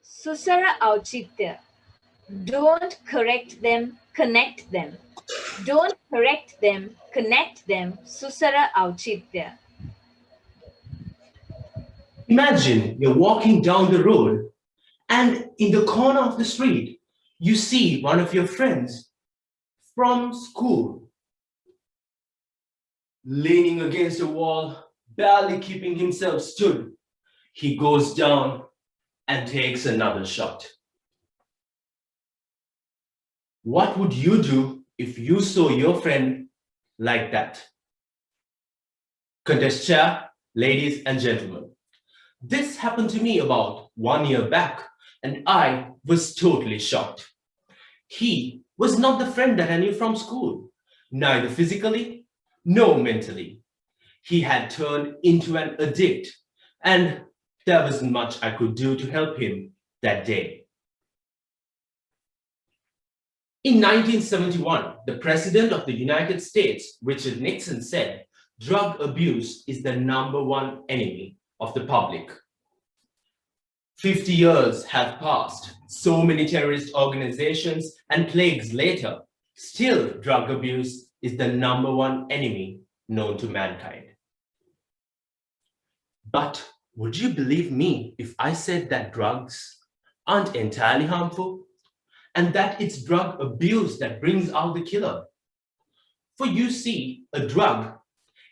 Susara Ouchithya. Don't correct them, connect them. Don't correct them, connect them. Susara Ouchithya. Imagine you're walking down the road and in the corner of the street, you see one of your friends from school leaning against a wall, barely keeping himself stood. He goes down and takes another shot. What would you do if you saw your friend like that? Contest chair, ladies and gentlemen. This happened to me about 1 year back, and I was totally shocked. He was not the friend that I knew from school, neither physically nor mentally. He had turned into an addict, and there wasn't much I could do to help him that day. In 1971, the President of the United States, Richard Nixon, said, "Drug abuse is the #1 enemy of the public." 50 years have passed, so many terrorist organizations and plagues later, still drug abuse is the #1 enemy known to mankind. But would you believe me if I said that drugs aren't entirely harmful and that it's drug abuse that brings out the killer? For you see, a drug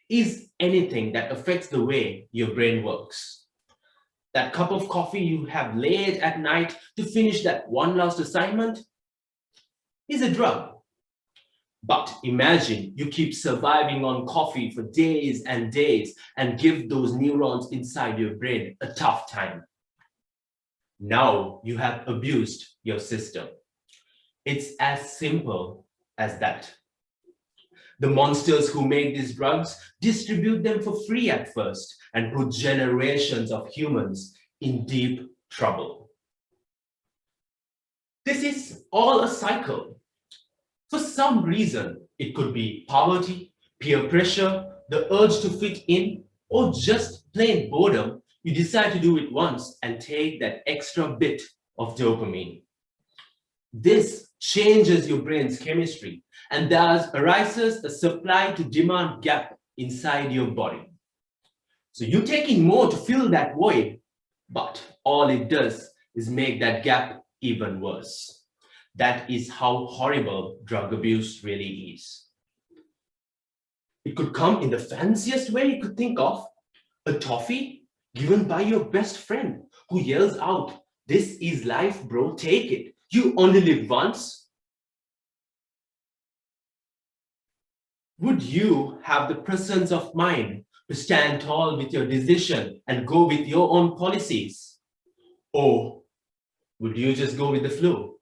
is anything that affects the way your brain works. That cup of coffee you have late at night to finish that one last assignment is a drug. But imagine you keep surviving on coffee for days and days and give those neurons inside your brain a tough time. Now you have abused your system. It's as simple as that. The monsters who make these drugs distribute them for free at first and put generations of humans in deep trouble. This is all a cycle. For some reason, it could be poverty, peer pressure, the urge to fit in, or just plain boredom. You decide to do it once and take that extra bit of dopamine. This changes your brain's chemistry, and thus arises a supply to demand gap inside your body. So you take in more to fill that void, but all it does is make that gap even worse. That is how horrible drug abuse really is. It could come in the fanciest way you could think of. A toffee given by your best friend who yells out, "This is life, bro, take it. You only live once." Would you have the presence of mind to stand tall with your decision and go with your own policies? Or would you just go with the flow?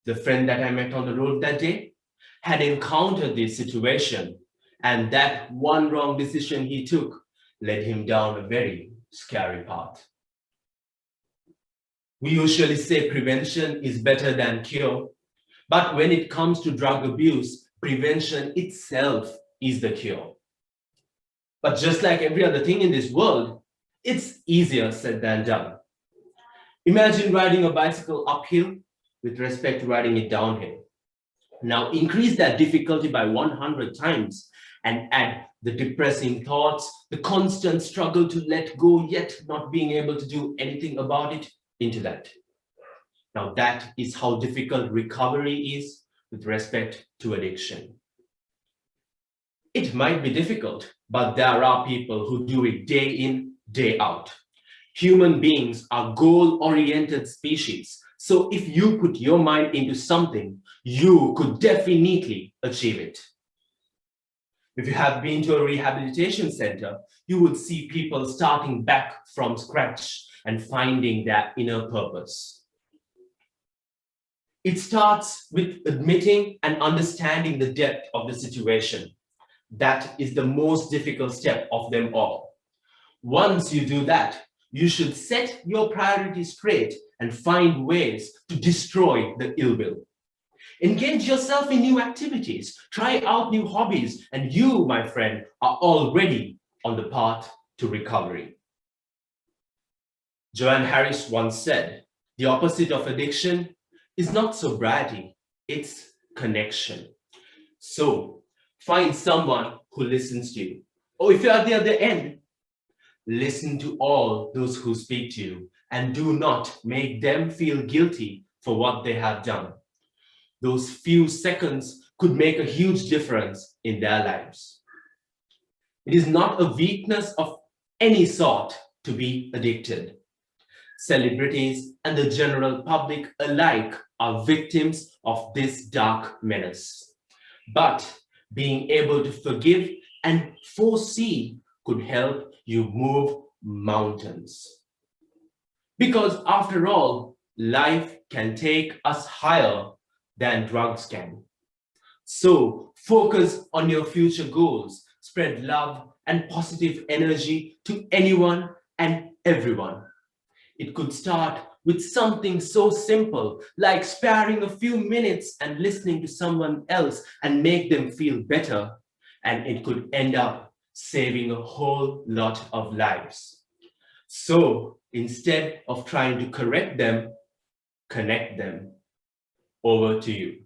The friend that I met on the road that day had encountered this situation, and that one wrong decision he took led him down a very scary path. We usually say prevention is better than cure, but when it comes to drug abuse, prevention itself is the cure. But just like every other thing in this world, it's easier said than done. Imagine riding a bicycle uphill with respect to riding it downhill. Now increase that difficulty by 100 times and add the depressing thoughts, the constant struggle to let go yet not being able to do anything about it into that. Now that is how difficult recovery is with respect to addiction. It might be difficult, but there are people who do it day in, day out. Human beings are goal-oriented species. So if you put your mind into something, you could definitely achieve it. If you have been to a rehabilitation center, you would see people starting back from scratch and finding their inner purpose. It starts with admitting and understanding the depth of the situation. That is the most difficult step of them all. Once you do that, you should set your priorities straight and find ways to destroy the ill will. Engage yourself in new activities, try out new hobbies, and you, my friend, are already on the path to recovery. Joanne Harris once said, the opposite of addiction is not sobriety, it's connection. So find someone who listens to you. Or if you're at the other end, listen to all those who speak to you and do not make them feel guilty for what they have done. Those few seconds could make a huge difference in their lives. It is not a weakness of any sort to be addicted. Celebrities and the general public alike are victims of this dark menace. But being able to forgive and foresee could help you move mountains. Because after all, life can take us higher than drugs can. So focus on your future goals, spread love and positive energy to anyone and everyone. It could start with something so simple like sparing a few minutes and listening to someone else and make them feel better. And it could end up saving a whole lot of lives. So instead of trying to correct them, connect them. Over to you.